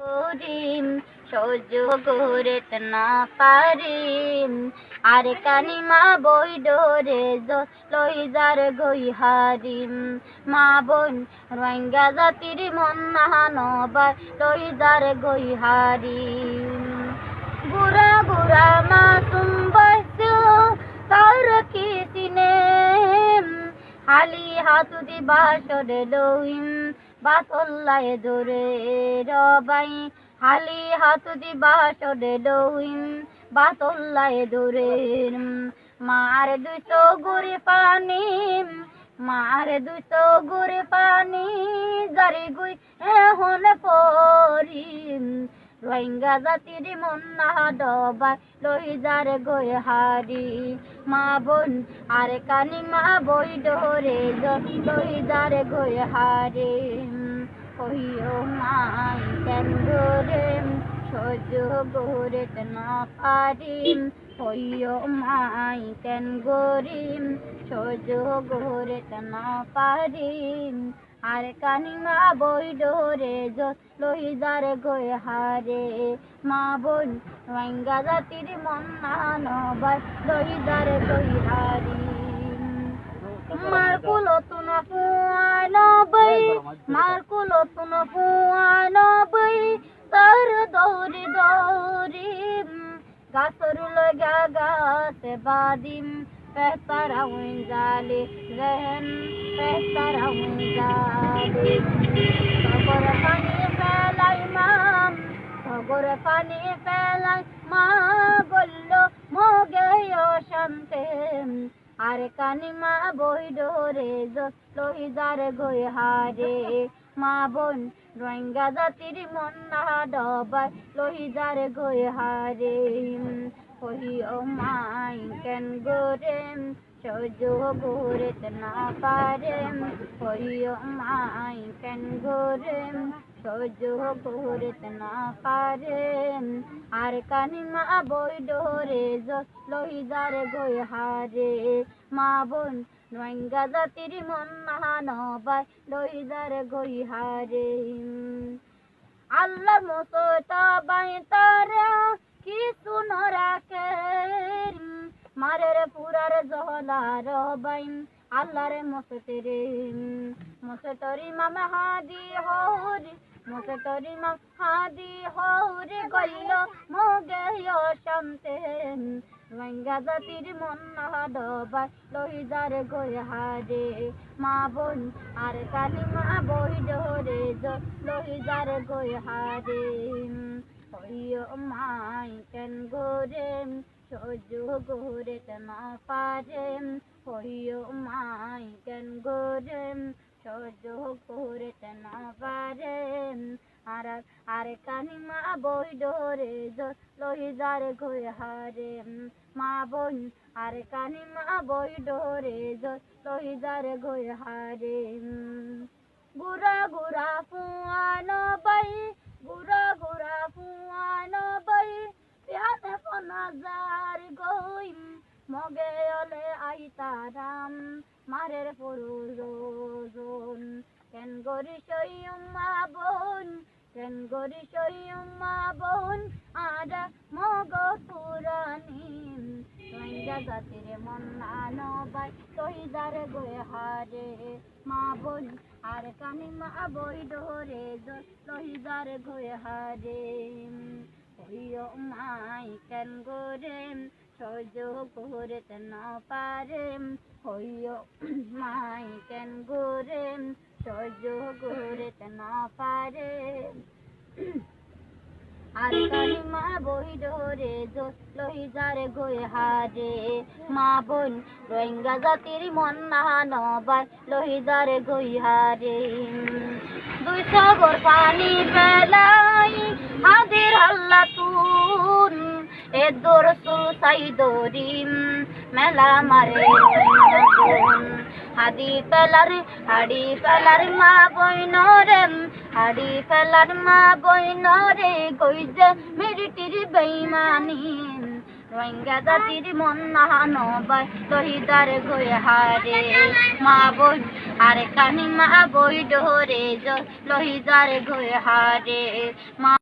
করিম সহ্য করতে না পারিম আর কানিমা বই ডোরে লইজার গই হারিম মা বোন রোহিঙ্গা জাতির মন নাহানবার লইজার গই হারিম গুড়া গুড়া মাসুম বসু তার কি সিনে হালি হাতু দিবা সরে লইম বাতল্লায় ধরে রবাই হালি হাতু দিবা সরে লইম বাতল্লায় ধরে মার দুটো গুড়ি পানি মার দুটো গুড়ি পানি জারি গুই এখন পরিম রোহিঙ্গা জাতির মন না ডবাই লইজার গই হারি মা বোন আর কানিমা বই ডোরে লইজার গই হারি কহিও মাই কেন গোরে সহ্য করতে না পারিম কহিও মাই কেন গরিম সহ্য করতে না পারিম আর কানিমা বই ডোরে লইজার গই হারে মা বোন রোহিঙ্গা জাতির মন না নবার লইজার গই হারি মার কুলো তুনা ফুয়ান বই মার কুলো তুনা ফুয়ান বই তার দৌড়ি দৌড়ি গাছর লগা গাছে বাদিম পেহতারা হুই জালে রহন পেহতারা হুই জালে সগর পানি ফেলাই মাম সগর পানি ফেলাই মা বলল মোগে শান্তে আর কানিমা বই ডোরে লইজার গই হারে মা বোন রোহিঙ্গা জাতির মন না ডবাই লইজার গই হারে কহিও মাই কেন গোরে সহ্য করতে না পারেম কহিও মাই কেন গোরে সহ্য করতে না পারেম আর কানিমা বই ডোরে লইজার গই হারে মা বোন রোহিঙ্গা জাতির মন না নবাই লইজার গই হারে আল্লাহর মতো তাবাই তারা কিছু নরাকে মারের পুরার জহলার বাইম আল্লাহর মসতেরে মসতরি মাম হাদি হৌরি মসতরি মাম হাদি হৌরি গইল মোগে শান্তে রোহিঙ্গা জাতির মন না ডবাই লইজার গই হারে মা বোন আর কানিমা বই ডোরে লইজার গই হারে কহিও মাই কেন গোরে সহ্য করতে না পারেম কহিও মাই কেন গোরে সহ্য করতে না পারেম আর কানিমা বই ডোরে লইজার গই হারে মা বোন আর কানিমা বই ডোরে লইজার গই হারে গুড়া গুড়া ফুয়ান বাই গুড়া গুড়া ফুয়ান বাই প্যাতে পনাজার গইম মগে অলে আইতারাম মারের পরোজন কেন গরি সইম মা বোন কেন গরি সইম মা বোন আর মগ পুরানি রোহিঙ্গা জাতির মন না নবাই লইজার গই হারে মা বোন আর কানিমা বই ডোরে লইজার গই হারে কহিও মাই কেন গোরে সহ্য করতে না পারেম কহিও মাই কেন গোরে সহ্য করতে না পারেম আর কানিমা বই ডোরে লইজার গই হারে মা বোন রোহিঙ্গা জাতির মন না নবার লইজার গই হারে দুই সাগর পানি ফেলাই হাদির আল্লাহ তুন এ দোর সুলসাই দরিম মেলা মারে হাদি পেলার মা বইন রে হাদি পেলার মা বইন রে কইজে মিরিটির বেইমানি রোহিঙ্গা জাতির মন না নবাই লইজার গই হারে মা বোন আর কানিমা বই ডোরে লইজার গই হারে মা